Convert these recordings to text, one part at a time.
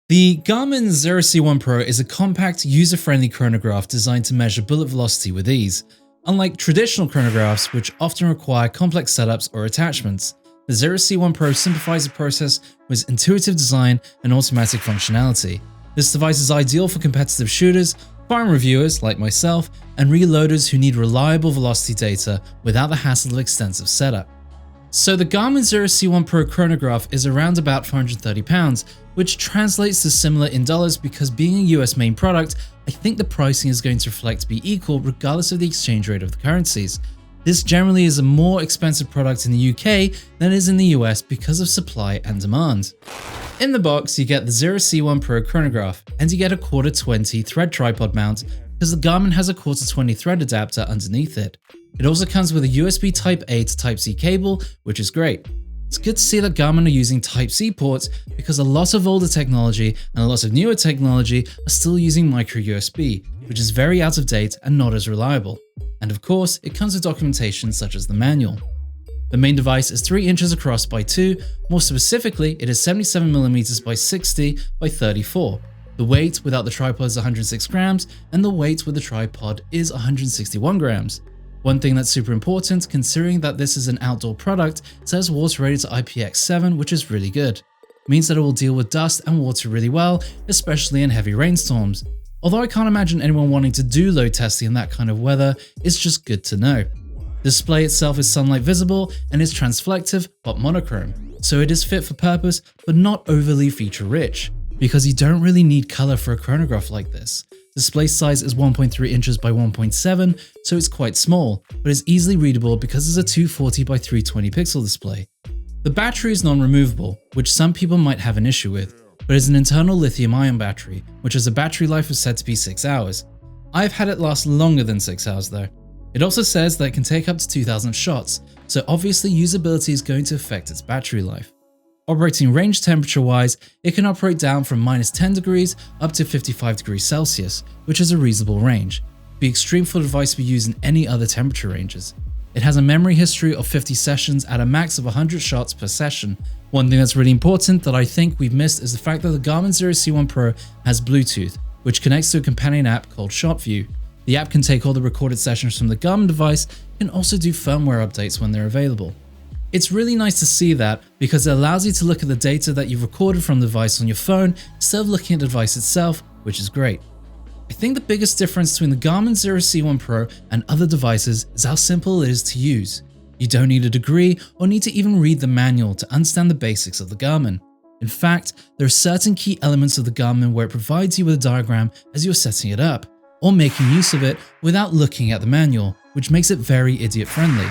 The Garmin Xero C1 Pro is a compact, user-friendly chronograph designed to measure bullet velocity with ease. Unlike traditional chronographs, which often require complex setups or attachments, the Xero C1 Pro simplifies the process with intuitive design and automatic functionality. This device is ideal for competitive shooters, firearm reviewers like myself, and reloaders who need reliable velocity data without the hassle of extensive setup. So the Garmin Xero C1 Pro chronograph is around about £430, which translates to similar in dollars because being a US main product, I think the pricing is going to reflect to be equal regardless of the exchange rate of the currencies. This generally is a more expensive product in the UK than it is in the US because of supply and demand. In the box, you get the Xero C1 Pro chronograph, and you get a 1/4-20 thread tripod mount because the Garmin has a 1/4-20 thread adapter underneath it. It also comes with a USB Type-A to Type-C cable, which is great. It's good to see that Garmin are using Type-C ports because a lot of older technology and a lot of newer technology are still using micro USB, which is very out of date and not as reliable. And of course, it comes with documentation such as the manual. The main device is 3 inches across by 2, more specifically, it is 77mm by 60 by 34. The weight without the tripod is 106 grams, and the weight with the tripod is 161 grams. One thing that's super important, considering that this is an outdoor product, it says water rated to IPX7, which is really good. It means that it will deal with dust and water really well, especially in heavy rainstorms. Although I can't imagine anyone wanting to do load testing in that kind of weather, it's just good to know. The display itself is sunlight visible and is transflective but monochrome, so it is fit for purpose but not overly feature rich, because you don't really need color for a chronograph like this. Display size is 1.3 inches by 1.7, so it's quite small, but is easily readable because it's a 240 by 320 pixel display. The battery is non-removable, which some people might have an issue with, but is an internal lithium-ion battery, which has a battery life of said to be 6 hours. I've had it last longer than 6 hours though. It also says that it can take up to 2,000 shots, so obviously usability is going to affect its battery life. Operating range temperature-wise, it can operate down from -10 degrees up to 55 degrees Celsius, which is a reasonable range. It'd be extreme for the device to be used in any other temperature ranges. It has a memory history of 50 sessions at a max of 100 shots per session. One thing that's really important that I think we've missed is the fact that the Garmin Xero C1 Pro has Bluetooth, which connects to a companion app called ShotView. The app can take all the recorded sessions from the Garmin device and also do firmware updates when they're available. It's really nice to see that because it allows you to look at the data that you've recorded from the device on your phone instead of looking at the device itself, which is great. I think the biggest difference between the Garmin Xero C1 Pro and other devices is how simple it is to use. You don't need a degree or need to even read the manual to understand the basics of the Garmin. In fact, there are certain key elements of the Garmin where it provides you with a diagram as you're setting it up, or making use of it without looking at the manual, which makes it very idiot-friendly.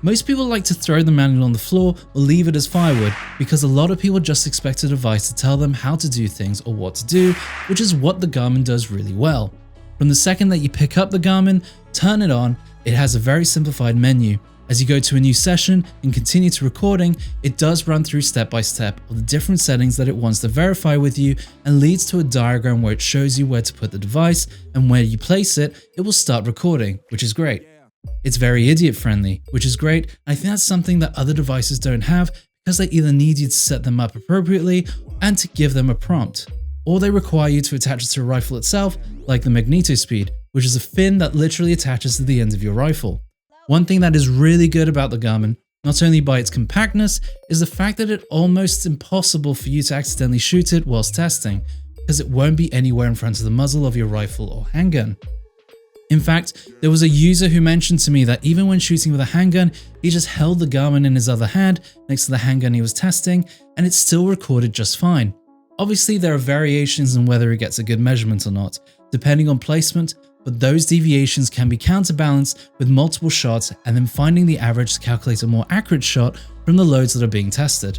Most people like to throw the manual on the floor or leave it as firewood because a lot of people just expect a device to tell them how to do things or what to do, which is what the Garmin does really well. From the second that you pick up the Garmin, turn it on, it has a very simplified menu. As you go to a new session and continue to recording, it does run through step by step of the different settings that it wants to verify with you and leads to a diagram where it shows you where to put the device, and where you place it, it will start recording, which is great. It's very idiot friendly, which is great, and I think that's something that other devices don't have because they either need you to set them up appropriately and to give them a prompt, or they require you to attach it to a rifle itself, like the MagnetoSpeed, which is a fin that literally attaches to the end of your rifle. One thing that is really good about the Garmin, not only by its compactness, is the fact that it's almost impossible for you to accidentally shoot it whilst testing, because it won't be anywhere in front of the muzzle of your rifle or handgun. In fact, there was a user who mentioned to me that even when shooting with a handgun, he just held the Garmin in his other hand next to the handgun he was testing, and it still recorded just fine. Obviously, there are variations in whether it gets a good measurement or not, depending on placement, but those deviations can be counterbalanced with multiple shots and then finding the average to calculate a more accurate shot from the loads that are being tested.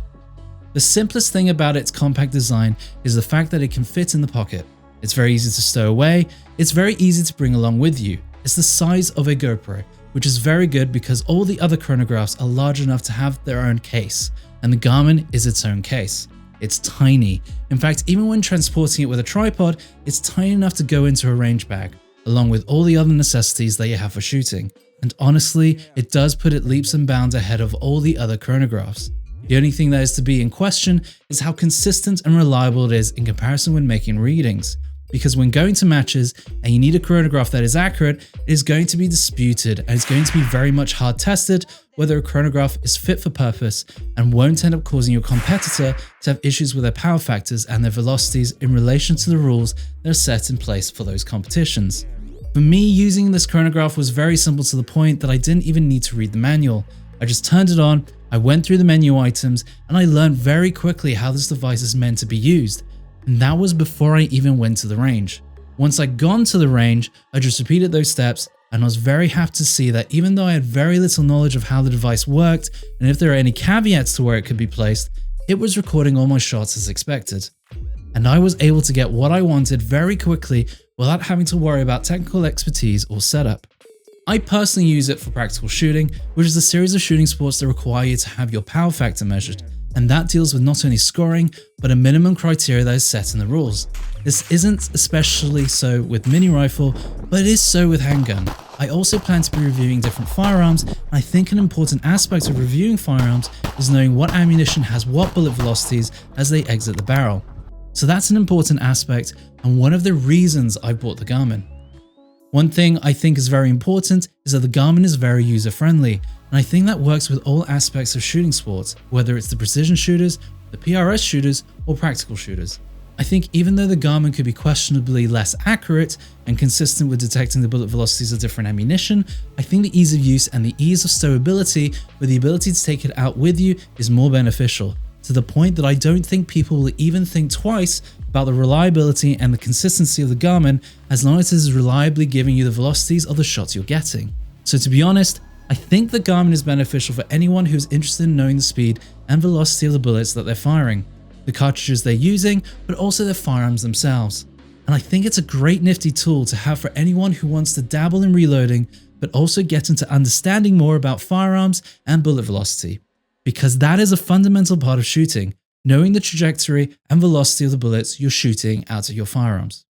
The simplest thing about its compact design is the fact that it can fit in the pocket. It's very easy to stow away, it's very easy to bring along with you. It's the size of a GoPro, which is very good because all the other chronographs are large enough to have their own case, and the Garmin is its own case. It's tiny. In fact, even when transporting it with a tripod, it's tiny enough to go into a range bag, along with all the other necessities that you have for shooting. And honestly, it does put it leaps and bounds ahead of all the other chronographs. The only thing that is to be in question is how consistent and reliable it is in comparison when making readings. Because when going to matches and you need a chronograph that is accurate, it is going to be disputed and it's going to be very much hard tested whether a chronograph is fit for purpose and won't end up causing your competitor to have issues with their power factors and their velocities in relation to the rules that are set in place for those competitions. For me, using this chronograph was very simple to the point that I didn't even need to read the manual. I just turned it on, I went through the menu items, and I learned very quickly how this device is meant to be used. And that was before I even went to the range. Once I'd gone to the range, I just repeated those steps, and I was very happy to see that even though I had very little knowledge of how the device worked and if there are any caveats to where it could be placed, it was recording all my shots as expected. And I was able to get what I wanted very quickly without having to worry about technical expertise or setup. I personally use it for practical shooting, which is a series of shooting sports that require you to have your power factor measured, and that deals with not only scoring, but a minimum criteria that is set in the rules. This isn't especially so with mini rifle, but it is so with handgun. I also plan to be reviewing different firearms, and I think an important aspect of reviewing firearms is knowing what ammunition has what bullet velocities as they exit the barrel. So that's an important aspect and one of the reasons I bought the Garmin. One thing I think is very important is that the Garmin is very user-friendly, and I think that works with all aspects of shooting sports, whether it's the precision shooters, the PRS shooters, or practical shooters. I think even though the Garmin could be questionably less accurate and consistent with detecting the bullet velocities of different ammunition, I think the ease of use and the ease of stowability with the ability to take it out with you is more beneficial, to the point that I don't think people will even think twice about the reliability and the consistency of the Garmin as long as it is reliably giving you the velocities of the shots you're getting. So to be honest, I think the Garmin is beneficial for anyone who is interested in knowing the speed and velocity of the bullets that they're firing, the cartridges they're using, but also their firearms themselves. And I think it's a great nifty tool to have for anyone who wants to dabble in reloading, but also get into understanding more about firearms and bullet velocity. Because that is a fundamental part of shooting, knowing the trajectory and velocity of the bullets you're shooting out of your firearms.